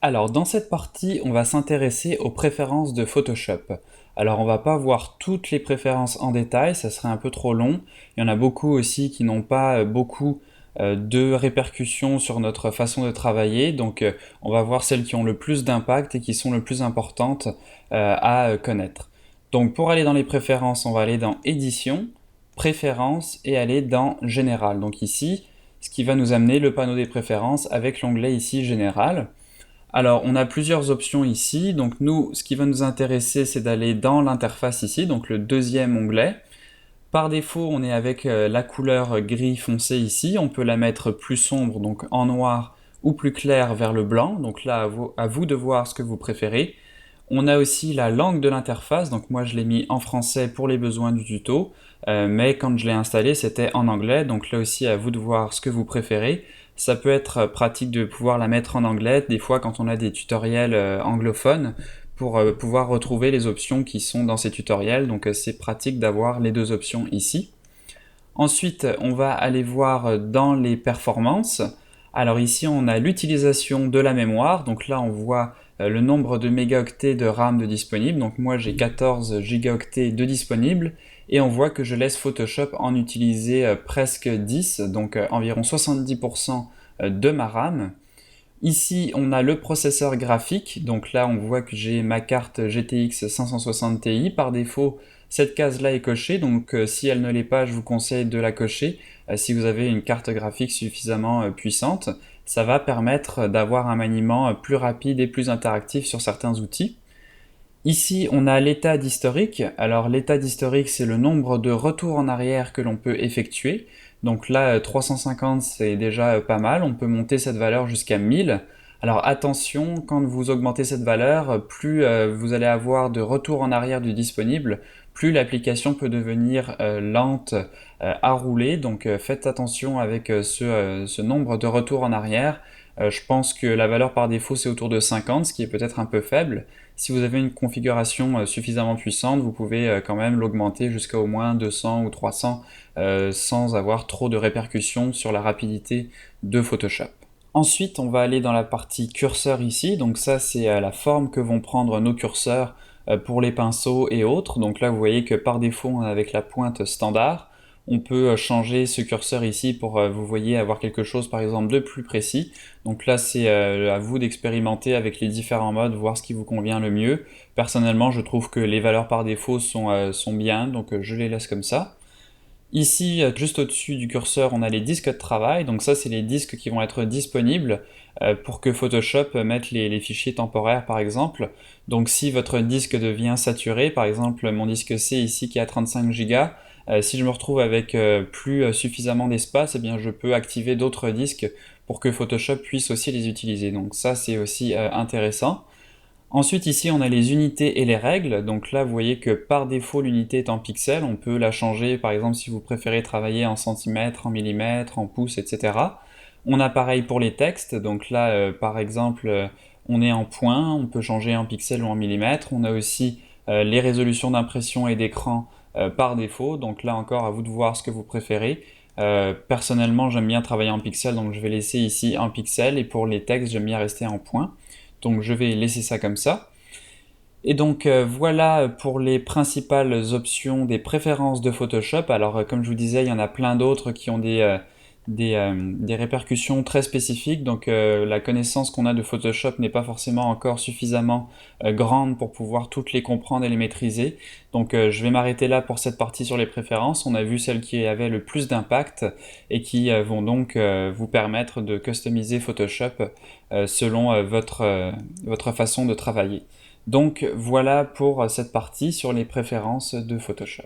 Alors, dans cette partie, on va s'intéresser aux préférences de Photoshop. Alors, on va pas voir toutes les préférences en détail, ça serait un peu trop long. Il y en a beaucoup aussi qui n'ont pas beaucoup de répercussions sur notre façon de travailler. Donc, on va voir celles qui ont le plus d'impact et qui sont le plus importantes à connaître. Donc, pour aller dans les préférences, on va aller dans Édition, Préférences et aller dans Général. Donc ici, ce qui va nous amener le panneau des préférences avec l'onglet ici Général. Alors, on a plusieurs options ici. Donc nous, ce qui va nous intéresser, c'est d'aller dans l'interface ici, donc le deuxième onglet. Par défaut, on est avec la couleur gris foncé ici. On peut la mettre plus sombre, donc en noir, ou plus clair vers le blanc. Donc là, à vous de voir ce que vous préférez. On a aussi la langue de l'interface. Donc moi, je l'ai mis en français pour les besoins du tuto. Mais quand je l'ai installé, c'était en anglais. Donc là aussi, à vous de voir ce que vous préférez. Ça peut être pratique de pouvoir la mettre en anglais, des fois quand on a des tutoriels anglophones, pour pouvoir retrouver les options qui sont dans ces tutoriels. Donc c'est pratique d'avoir les deux options ici. Ensuite, on va aller voir dans les performances. Alors ici, on a l'utilisation de la mémoire. Donc là, on voit le nombre de mégaoctets de RAM de disponible. Donc moi, j'ai 14 gigaoctets de disponible. Et on voit que je laisse Photoshop en utiliser presque 10, donc environ 70% de ma RAM. Ici, on a le processeur graphique, donc là on voit que j'ai ma carte GTX 560 Ti. Par défaut, cette case-là est cochée, donc si elle ne l'est pas, je vous conseille de la cocher. Si vous avez une carte graphique suffisamment puissante, ça va permettre d'avoir un maniement plus rapide et plus interactif sur certains outils. Ici, on a l'état d'historique. Alors l'état d'historique, c'est le nombre de retours en arrière que l'on peut effectuer. Donc là, 350, c'est déjà pas mal. On peut monter cette valeur jusqu'à 1000. Alors attention, quand vous augmentez cette valeur, plus vous allez avoir de retours en arrière du disponible, plus l'application peut devenir lente à rouler. Donc faites attention avec ce nombre de retours en arrière. Je pense que la valeur par défaut c'est autour de 50, ce qui est peut-être un peu faible. Si vous avez une configuration suffisamment puissante, vous pouvez quand même l'augmenter jusqu'à au moins 200 ou 300 sans avoir trop de répercussions sur la rapidité de Photoshop. Ensuite, on va aller dans la partie curseur ici. Donc ça, c'est la forme que vont prendre nos curseurs pour les pinceaux et autres. Donc là, vous voyez que par défaut, on est avec la pointe standard. On peut changer ce curseur ici pour, vous voyez, avoir quelque chose par exemple de plus précis. Donc là, c'est à vous d'expérimenter avec les différents modes, voir ce qui vous convient le mieux. Personnellement, je trouve que les valeurs par défaut sont bien, donc je les laisse comme ça. Ici, juste au-dessus du curseur, on a les disques de travail. Donc ça, c'est les disques qui vont être disponibles pour que Photoshop mette les fichiers temporaires, par exemple. Donc si votre disque devient saturé, par exemple mon disque C ici qui a 35 Go, si je me retrouve avec plus suffisamment d'espace, eh bien je peux activer d'autres disques pour que Photoshop puisse aussi les utiliser. Donc ça, c'est aussi intéressant. Ensuite ici on a les unités et les règles, donc là vous voyez que par défaut l'unité est en pixels, on peut la changer par exemple si vous préférez travailler en centimètres, en millimètres, en pouces, etc. On a pareil pour les textes, donc là par exemple on est en points, on peut changer en pixels ou en millimètres. On a aussi les résolutions d'impression et d'écran par défaut, donc là encore à vous de voir ce que vous préférez. Personnellement j'aime bien travailler en pixels, donc je vais laisser ici en pixels, et pour les textes j'aime bien rester en points. Donc je vais laisser ça comme ça. Et donc voilà pour les principales options des préférences de Photoshop. Alors comme je vous disais, il y en a plein d'autres qui ont des répercussions très spécifiques. Donc la connaissance qu'on a de Photoshop n'est pas forcément encore suffisamment grande pour pouvoir toutes les comprendre et les maîtriser. Donc je vais m'arrêter là pour cette partie sur les préférences. On a vu celles qui avaient le plus d'impact et qui vont donc vous permettre de customiser Photoshop selon votre façon de travailler. Donc voilà pour cette partie sur les préférences de Photoshop.